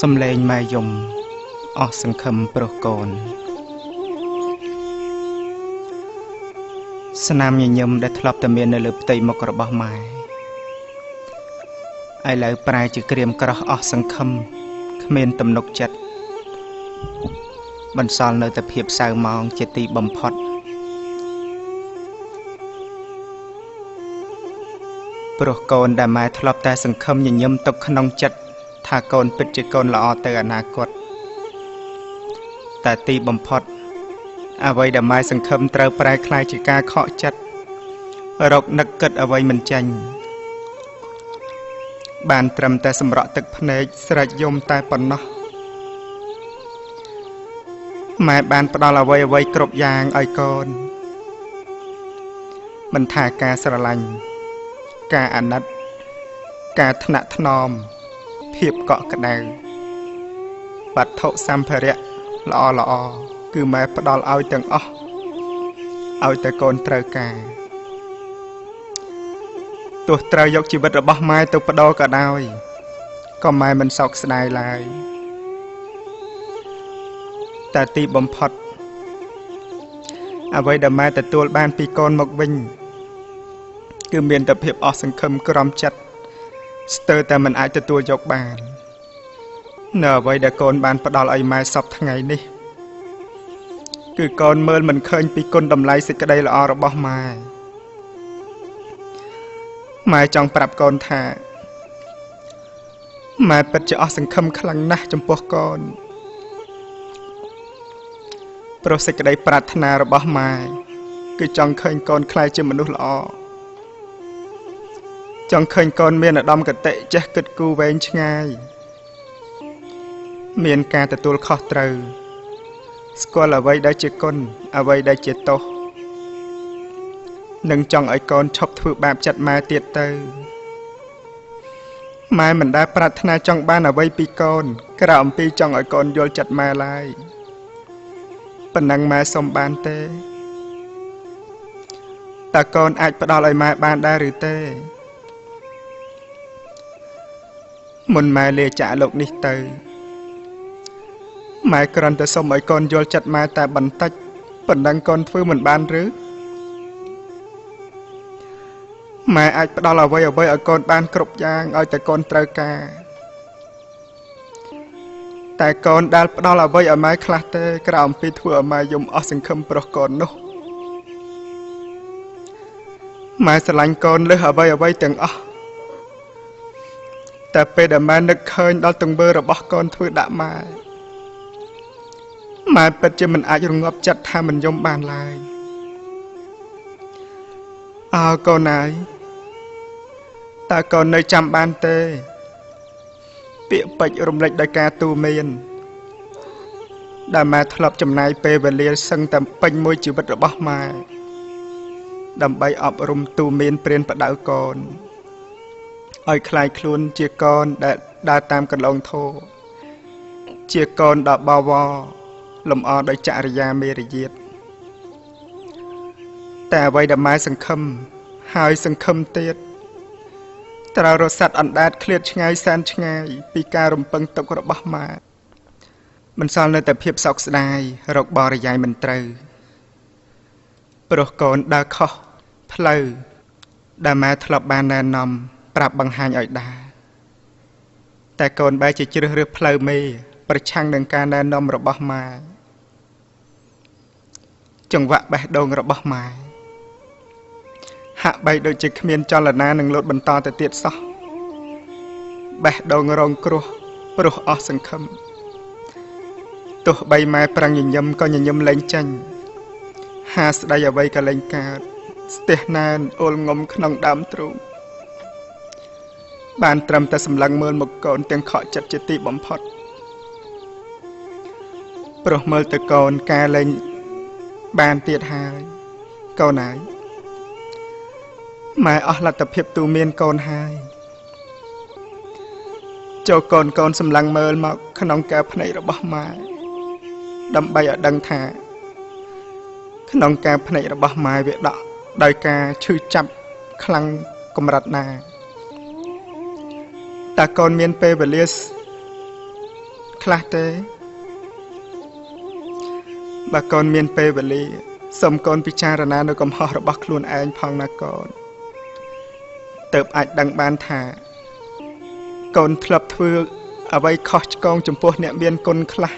សំឡេងម៉ែយំអស់សង្ឃឹមប្រុសកូនស្នាមញញឹមដែលធ្លាប់តែមាននៅលើផ្ទៃមុខរបស់ម៉ែឥឡូវប្រែជាក្រៀមក្រោះអស់សង្ឃឹមគ្មានទំនុកចិត្តបន្សល់នៅតែភាពសៅម៉ោងជាទីបំផុតប្រុសកូនដែលម៉ែធ្លាប់តែសង្ឃឹមញញឹមទុកក្នុងចិត្តថាកូនពិតជាកូនល្អទៅអនាគតតែទីបំផុតអ្វីដែលម៉ែសង្ឃឹមត្រូវប្រែក្លាយជាការខកចិត្តរកនឹកគិតអ្វីមិនចាញ់បានត្រឹមតែសម្រក់ទឹកភ្នែកស្រែកយំតែប៉ុណ្ណោះម៉ែបានផ្ដល់អ្វីគ្រប់យ៉ាងឲ្យកូនមិនថាការស្រឡាញ់ការអាណិតការថ្នាក់ថ្នមភាពកក់ក្ដៅវត្ថុសម្ភារៈល្អគឺម៉ែផ្ដល់ឲ្យទាំងអស់ឲ្យតែកូនត្រូវការទោះត្រូវយកជីវិតរបស់ម៉ែទៅបដូរក៏ដោយក៏ម៉ែមិនសោកស្ដាយឡើយតែទីបំផុតអ្វីដែលម៉ែទទួលបានពីកូនមកវិញគឺមានតែភាពអស់សង្ឃឹមក្រំចិត្តស្ទើរតែមិនអាចទទួលយកបាននៅអ្វីដែលកូនបានផ្ដល់ឲ្យម៉ែសពថ្ងៃនេះគឺកូនមើលមិនឃើញពីគុណតម្លៃសេចក្តីល្អរបស់ម៉ែចង់ប្រាប់កូនថាម៉ែពិតជាអស់សង្ឃឹមខ្លាំងណាស់ចំពោះកូនព្រោះសេចក្តីប្រាថ្នារបស់ម៉ែគឺចង់ឃើញកូនក្លាយជាមនុស្សល្អចង់ឃើញកូនមានឧត្តមគតិចេះគិតគូរវែងឆ្ងាយមានការទទួលខុសត្រូវស្គាល់អ្វីដែលជាគុណអ្វីដែលជាទោសនិងចង់ឲ្យកូនឈប់ធ្វើបាបចិត្តម៉ែទៀតទៅម៉ែមិនដែលប្រាថ្នាចង់បានអ្វីពីកូនក្រៅអំពីចង់ឲ្យកូនយល់ចិត្តម៉ែឡើយប៉ុណ្ណឹងម៉ែសុំបានទេតើកូនអាចផ្ដល់ឲ្យម៉ែបានដែរឬទេមុនម៉ែលាចាកលោកនេះទៅម៉ែគ្រាន់តែសុំឲ្យកូនយល់ចិត្តម៉ែតែបន្តិចប៉ុណ្ណឹងកូនធ្វើមិនបានឬម៉ែអាចផ្ដល់អ្វីឲ្យកូនបានគ្រប់យ៉ាងឲ្យតែកូនត្រូវការតែកូនដែលផ្ដល់អ្វីឲ្យម៉ែខ្លះទេក្រៅអំពីធ្វើឲ្យម៉ែយំអស់សង្ឃឹមប្រុសកូននោះម៉ែស្រឡាញ់កូនលើសអ្វីទាំងអស់តែពេលដែលម៉ែនឹកឃើញដល់ទង្វើរបស់កូនធ្វើដាក់ម៉ែពិតជាមិនអាចរងាប់ចិត្តថាមិនយំបានឡើយកូនណាយតើកូននៅចាំបានទេពាក្យពេចន៍រំលេចដោយការទូមានដែលម៉ែធ្លាប់ចំណាយពេលវេលាសឹងតែពេញមួយជីវិតរបស់ម៉ែដើម្បីអប់រំទូមានព្រានផ្ដៅកូនឲ្យคล้ายខ្លួនជាកូនដែលដើរតាមកន្លងធោជាកូនដ៏បវរលំអដោយចរិយាមេរយាទតែអ្វីដែលម៉ែសង្ឃឹមហើយសង្ឃឹមទៀតត្រូវរសាត់អណ្ដែតឃ្លាតឆ្ងាយសែនឆ្ងាយពីការរំពឹងទុករបស់ម៉ែមិនសល់នៅតែភាពសោកស្ដាយរកបរិយាយមិនត្រូវព្រោះកូនដើរខុសផ្លូវដែលម៉ែធ្លាប់បានណែនាំប្រាប់បង្ហាញឲ្យដើរតែកូនបែរជាជ្រើសរើសផ្លូវមេប្រឆាំងនឹងការណែនាំរបស់ម៉ែចង្វាក់បេះដូងរបស់ម៉ែហាក់បីដូចជាគ្មានចលនានឹងលោតបន្តទៅទៀតសោះបេះដូងរងគ្រោះព្រោះអស់សង្ឃឹមទោះបីម៉ែប្រាំងញញឹមក៏ញញឹមលែងចាញ់ហាស្ដីអ្វីក៏លែងកើតស្ទះណែនអូលងំក្នុងដើមទ្រូងបានត្រឹមតែសម្លឹងមើលមកកូនទាំងខកចិត្តជាទីបំផុតព្រោះមើលទៅកូនការលែងបានទៀតហើយកូនហើយម៉ែអស់លទ្ធភាពទូមានកូនហើយចូលកូនសម្លឹងមើលមកក្នុងកែវភ្នែករបស់ម៉ែដើម្បីឲ្យដឹងថាក្នុងកែវភ្នែករបស់ម៉ែវាដក់ដោយការឈឺចាប់ខ្លាំងកម្រិតណាតើកូនមានពេលវេលា ខ្លះទេបើកូនមានពេលវេលាសូមកូនពិចារណានៅកំហុសរបស់ខ្លួនឯងផងណាកូនទើបអាចដឹងបានថាកូនធ្លាប់ធ្វើអ្វីខុសឆ្គងចំពោះអ្នកមានគុណខ្លះ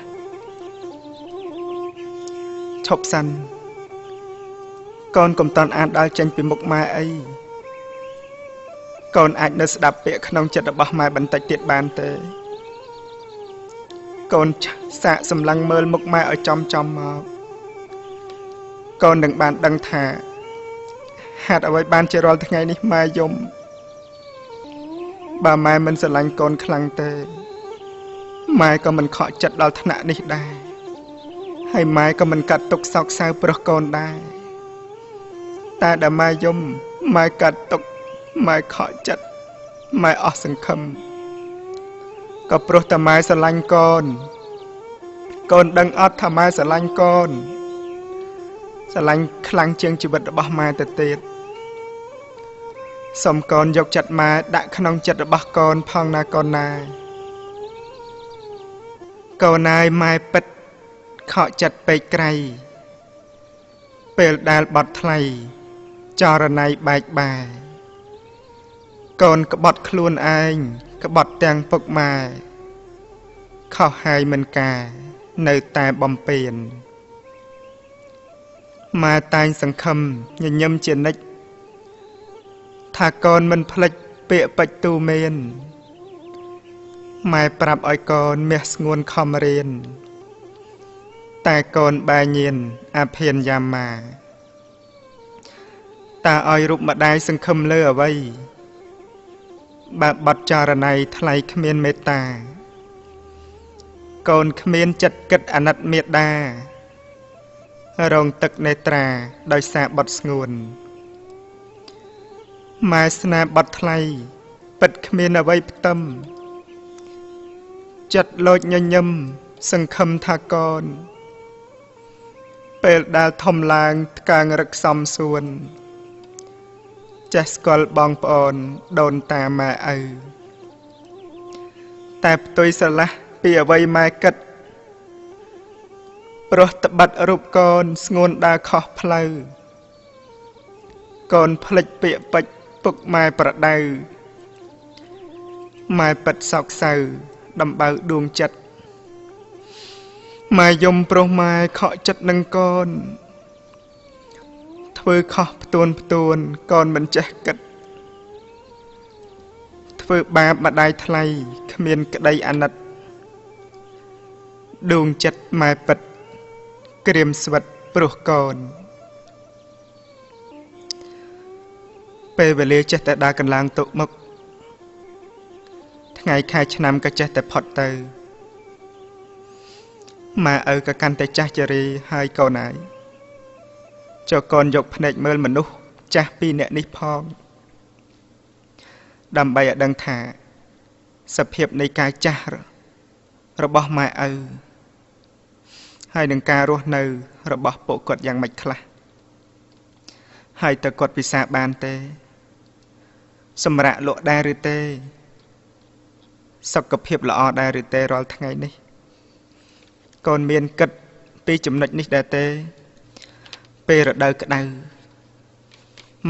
ឈប់សិនកូនកុំតន់អានដល់ចេញពីមុខម៉ែអីកូនអាចនៅស្ដាប់ពាក្យក្នុងចិត្តរបស់ម៉ែបន្តិចទៀតបានទេកូនសាកសម្លឹងមើលមុខម៉ែឲ្យចំមកកូននឹងបានដឹងថាហេតុអ្វីបានជារាល់ថ្ងៃនេះម៉ែយំបើម៉ែមិនស្រឡាញ់កូនខ្លាំងទេម៉ែក៏មិនខកចិត្តដល់ថ្នាក់នេះដែរហើយម៉ែក៏មិនកាត់ទុកសោកសៅប្រុសកូនដែរតែដែលម៉ែយំម៉ែកាត់ទុកម៉ែខកចិត្តម៉ែអស់សង្ឃឹមក៏ព្រោះតែម៉ែស្រឡាញ់កូនកូនដឹងអត់ថាម៉ែស្រឡាញ់កូនស្រឡាញ់ខ្លាំងជាងជីវិតរបស់ម៉ែទៅទៀតសូមកូនយកចិត្តម៉ែដាក់ក្នុងចិត្តរបស់កូនផងណាកូនណាកូនណាយម៉ែពិតខកចិត្តពេកក្រៃពេលដែលបាត់ថ្លៃចរណៃបែកបាយកូនក្បត់ខ្លួនឯងក្បត់ទាំងពុកម៉ែខុសហើយមិនការនៅតែបំពេញម៉ែតែងសង្ឃឹមញញឹមជានិច្ចថាកូនមិនភ្លេចពាក្យពេចន៍ទូមានម៉ែប្រាប់ឲ្យកូនមាសស្ងួនខំរៀនតែកូនបែរញៀនអាភានយ៉ាម៉ាតាឲ្យរូបម្ដាយសង្ឃឹមលើអ្វីបើបាត់ចរណៃថ្លៃគ្មានមេត្តាកូនគ្មានចិត្តគិតអាណិតមេត្តារងទឹកនេត្រាដោយសារបាត់ស្ងួនម៉ែស្នេហ៍បាត់ថ្លៃពិតគ្មានអ្វីផ្ទឹមចិត្តលោចញញឹមសង្ឃឹមថាកូនពេលដែលធំឡើងថ្កើងរឹកសំសួនចេះស្គាល់បងប្អូនដូនតាម៉ែឪតែផ្ទុយស្រឡះពីអ្វីម៉ែគិតព្រោះត្បិតរូបកូនស្ងួនដើរខុសផ្លូវកូនភ្លេចពាក្យពេចន៍ពុកម៉ែប្រដៅម៉ែពិតសោកសៅដំបៅដួងចិត្តម៉ែយំប្រុសម៉ែខកចិត្តនឹងកូនធ្វើខុសផ្ទួនកូនមិនចេះគិតធ្វើបាបម្ដាយថ្លៃគ្មានក្តីអាណិតដួងចិត្តម៉ែពិតក្រៀមស្វិតប្រុសកូនពេលវេលាចេះតែដើរកន្លងទុកមុខថ្ងៃខែឆ្នាំក៏ចេះតែផុតទៅម៉ែឪក៏កាន់តែចាស់ជរាហើយកូនហើយចុះកូនយកភ្នែកមើលមនុស្សចាស់ពីរនាក់នេះផងដើម្បីឲ្យដឹងថាសភាពនៃការចាស់របស់ម៉ែឪហើយនឹងការរស់នៅរបស់ពួកគាត់យ៉ាងម៉េចខ្លះហើយតើគាត់ពិសាបានទេសម្រាប់លក់ដែរឬទេសុខភាពល្អដែរឬទេរាល់ថ្ងៃនេះកូនមានគិតពីចំណុចនេះដែរទេពេលរដូវក្តៅ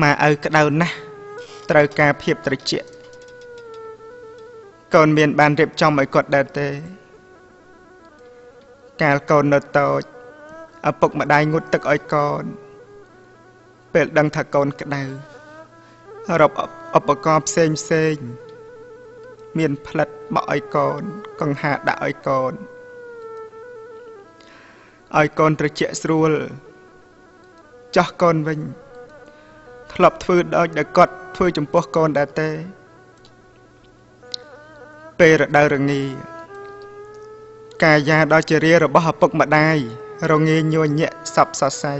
ម៉ែឪក្តៅណាស់ត្រូវការភាពត្រជាក់កូនមានបានរៀបចំឲ្យគាត់ដែរទេកាលកូននៅតូចឪពុកម្ដាយងូតទឹកឲ្យកូនពេលដឹងថាកូនក្តៅរកឧបករណ៍ផ្សេងមានផ្លិតបក់ឲ្យកូនកង្ហាដាក់ឲ្យកូនត្រជាក់ស្រួលចោះកូនវិញធ្លាប់ធ្វើដូចដែលគាត់ធ្វើចំពោះកូនដែរទេពេលរដូវរងាកាយាដល់ជារារបស់ឪពុកម្ដាយរងាញួនញាក់សັບសសៃ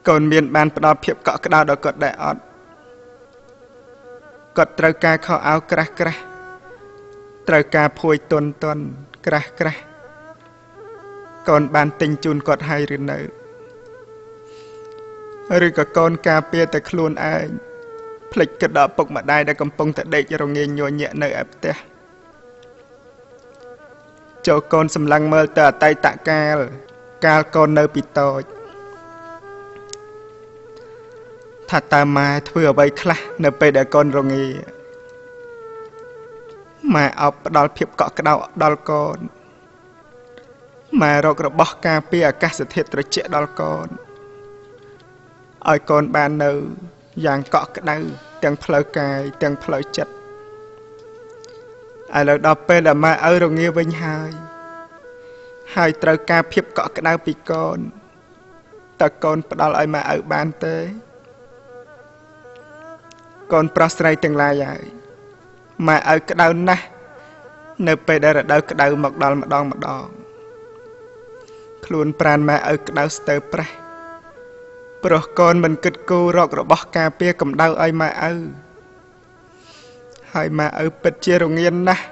កូនមានបានផ្ដល់ភាពកក់ក្ដៅដល់គាត់ដែរអត់គាត់ត្រូវការខោអាវក្រាស់ត្រូវការភួយទុនក្រាស់កូនបានទិញជូនគាត់ហើយឬនៅឬក៏កូនការពារតែខ្លួនឯងភ្លេចគិតដល់ឪពុកម្ដាយដែលកំពុងតែដេករងាញញ័រញាក់នៅឯផ្ទះ ចូលកូនសម្លឹងមើលទៅអតីតកាលកូននៅពីតូចថាតើម៉ែធ្វើអ្វីខ្លះនៅពេលដែលកូនរងាម៉ែអបផ្ដល់ភាពកក់ក្ដៅដល់កូនម៉ែរករបស់ការពារអាកាសធាតុត្រជាក់ដល់កូនឲ្យកូនបាននៅយ៉ាងកក់ក្ដៅទាំងផ្លូវកាយទាំងផ្លូវចិត្តឥឡូវដល់ពេលដែលម៉ែឪរងាវិញហើយត្រូវការភាពកក់ក្ដៅពីកូនតើកូនផ្ដល់ឲ្យម៉ែឪបានទេកូនប្រុសស្រីទាំងឡាយហើយម៉ែឪក្ដៅណាស់នៅពេលដែលរដូវក្ដៅមកដល់ម្ដងខ្លួនប្រាណម៉ែឪក្ដៅស្ទើរប្រេះព្រោះកូនមិនគិតគូររករបស់ការពារកម្ដៅឲ្យម៉ែឪហើយម៉ែឪពិតជារងាណាស់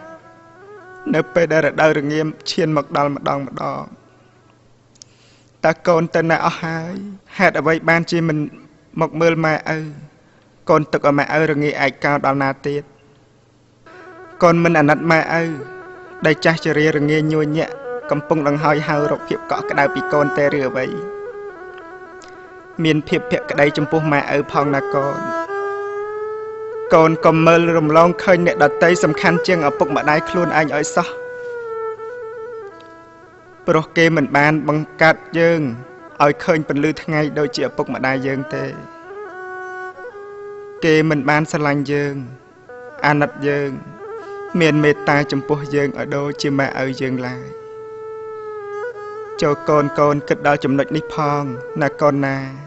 នៅពេលដែលរដូវរងាឈានមកដល់ម្ដងតើកូនទៅណាអស់ហើយហេតុអ្វីបានជាមិនមកមើលម៉ែឪកូនទុកឲ្យម៉ែឪរងាឯកោដល់ណាទៀតកូនមិនអាណិតម៉ែឪដែលចាស់ជរារងាញួរញាក់កំពុងដង្ហើយហៅរកភាពកក់ក្ដៅពីកូនតែឬអ្វីមានភាពភក្តីចំពោះម៉ែឪផងណាកូនកុំមើលរំលងឃើញអ្នកដតីសំខាន់ជាងឪពុកម្ដាយខ្លួនឯងឲ្យសោះព្រោះគេមិនបានបង្កើតយើងឲ្យឃើញពន្លឺថ្ងៃដូចជាឪពុកម្ដាយយើងទេគេមិនបានស្រឡាញ់យើងអាណិតយើងមានមេត្តាចំពោះយើងឲ្យដូចជាម៉ែឪយើងឡើយចូលកូនគិតដល់ចំណុចនេះផងណាកូនណា